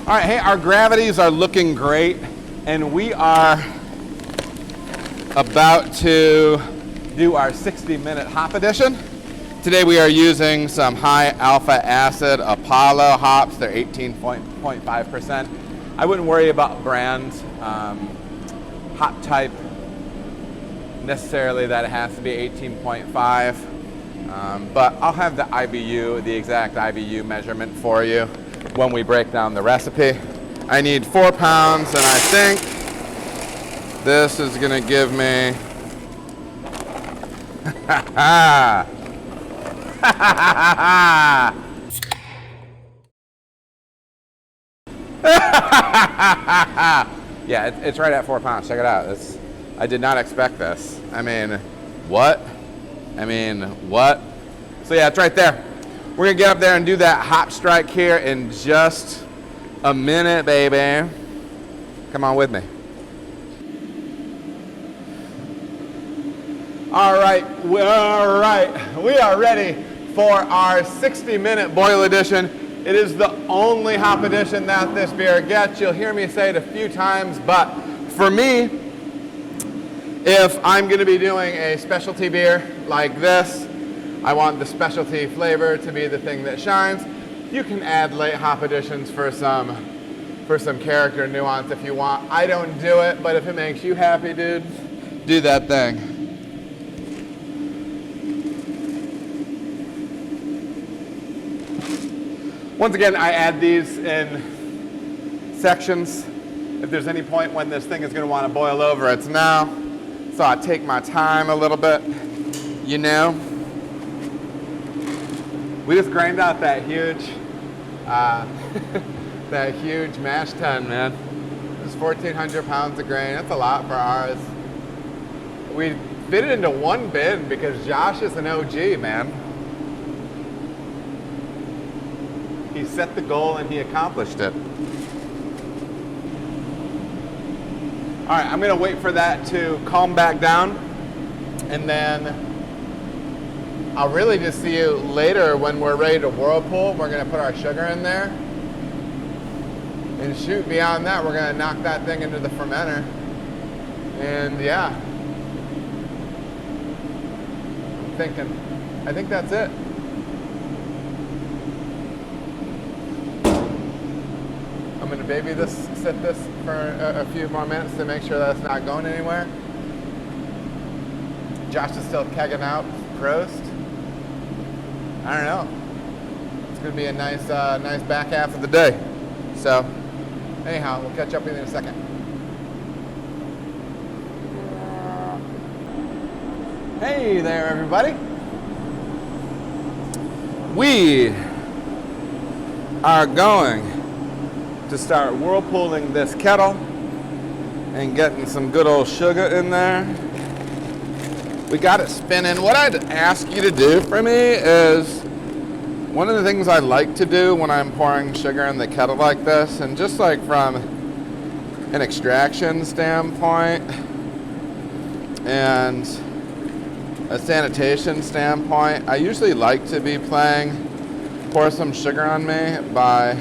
All right, hey, our gravities are looking great, and we are about to do our 60-minute hop edition. Today we are using some high alpha acid Apollo hops. They're 18.5%. I wouldn't worry about brand hop type necessarily that it has to be 18.5, but I'll have the IBU, the exact IBU measurement for you when we break down the recipe. I need 4 pounds, and I think this is gonna give me yeah, it's right at 4 pounds. Check it out. I did not expect this. I mean, what? So yeah, it's right there. We're gonna get up there and do that hop strike here in just a minute, baby. Come on with me. All right, we are ready for our 60-minute boil edition. It is the only hop edition that this beer gets. You'll hear me say it a few times, but for me, if I'm gonna be doing a specialty beer like this, I want the specialty flavor to be the thing that shines. You can add late hop additions for some character nuance if you want. I don't do it, but if it makes you happy, dude, do that thing. Once again, I add these in sections. If there's any point when this thing is going to want to boil over, it's now. So I take my time a little bit, you know. We just grind out that huge, that huge mash tun, man. It's 1,400 pounds of grain. That's a lot for ours. We fit it into one bin because Josh is an OG, man. He set the goal and he accomplished it. All right, I'm gonna wait for that to calm back down, and then I'll really just see you later when we're ready to whirlpool. We're gonna put our sugar in there, and shoot, beyond that, we're gonna knock that thing into the fermenter, and yeah. I think that's it. I'm gonna baby this, sit this for a few more minutes to make sure that it's not going anywhere. Josh is still kegging out Prost. I don't know. It's gonna be a nice back half of the day. So, anyhow, we'll catch up with you in a second. Hey there, everybody. We are going to start whirlpooling this kettle and getting some good old sugar in there. We got it spinning. What I'd ask you to do for me is, one of the things I like to do when I'm pouring sugar in the kettle like this, and just like from an extraction standpoint and a sanitation standpoint, I usually like to be playing Pour Some Sugar on Me by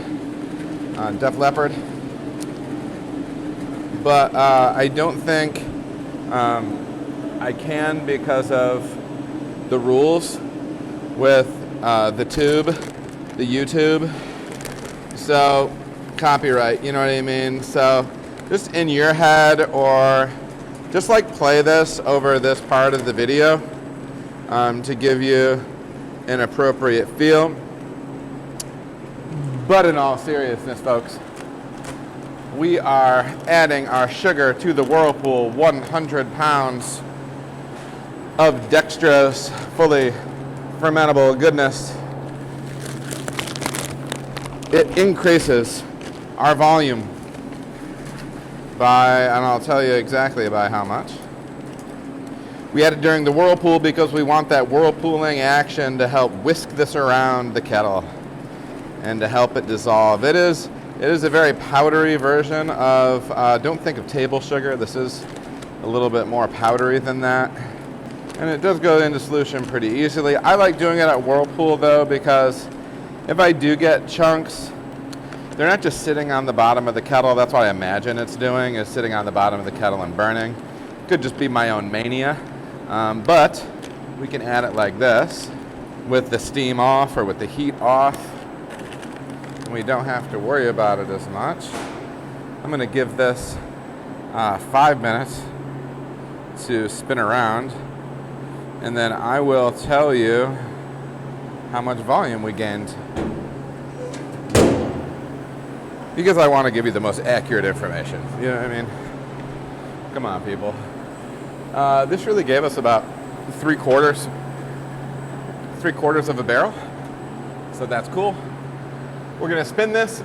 Def Leppard, but I don't think I can because of the rules with the tube, the YouTube. So copyright, you know what I mean? So just in your head, or just like play this over this part of the video to give you an appropriate feel. But in all seriousness, folks, we are adding our sugar to the Whirlpool, 100 pounds of dextrose, fully fermentable goodness. It increases our volume by, and I'll tell you exactly by how much. We add it during the whirlpool because we want that whirlpooling action to help whisk this around the kettle and to help it dissolve. It is a very powdery version of, don't think of table sugar. This is a little bit more powdery than that. And it does go into solution pretty easily. I like doing it at Whirlpool though, because if I do get chunks, they're not just sitting on the bottom of the kettle. That's what I imagine it's doing, is sitting on the bottom of the kettle and burning. Could just be my own mania, but we can add it like this with the steam off or with the heat off. We don't have to worry about it as much. I'm going to give this 5 minutes to spin around, and then I will tell you how much volume we gained, because I want to give you the most accurate information. You know what I mean? Come on, people. This really gave us about 3/4 of a barrel, so that's cool. We're going to spin this,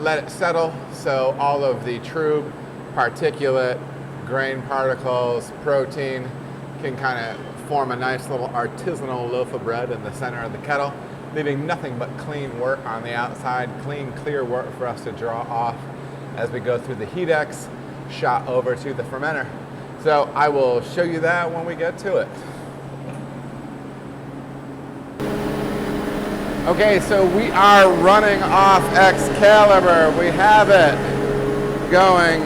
let it settle so all of the true particulate, grain particles, protein can kind of form a nice little artisanal loaf of bread in the center of the kettle, leaving nothing but clean wort on the outside, clean, clear wort for us to draw off as we go through the heat X, shot over to the fermenter. So I will show you that when we get to it. Okay, so we are running off Excalibur. We have it going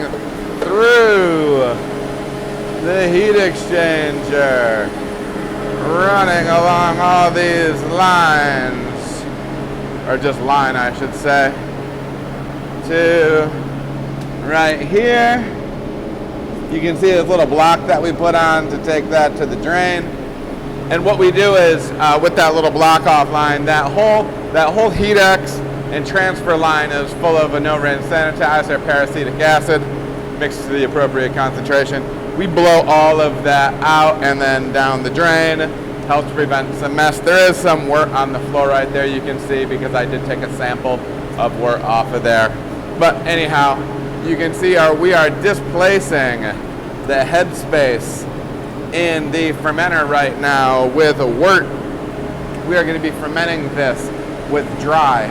through the heat exchanger, running along all these lines, or just line I should say, to right here. You can see this little block that we put on to take that to the drain. And what we do is, with that little block off line, that whole heat X and transfer line is full of a no-rinse sanitizer, peracetic acid, mixed to the appropriate concentration. We blow all of that out and then down the drain, helps prevent some mess. There is some wort on the floor right there, you can see, because I did take a sample of wort off of there. But anyhow, you can see we are displacing the head space in the fermenter right now with a wort. We are going to be fermenting this with dry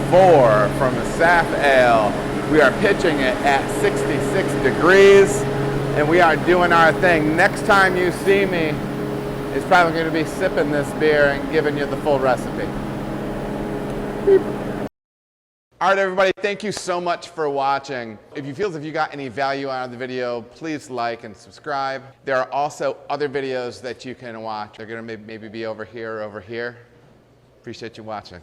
04 from a sap ale. We are pitching it at 66 degrees, and we are doing our thing. Next time you see me, it's probably going to be sipping this beer and giving you the full recipe. Beep. All right, everybody, thank you so much for watching. If you feel as if you got any value out of the video, please like and subscribe. There are also other videos that you can watch. They're going to maybe be over here or over here. Appreciate you watching.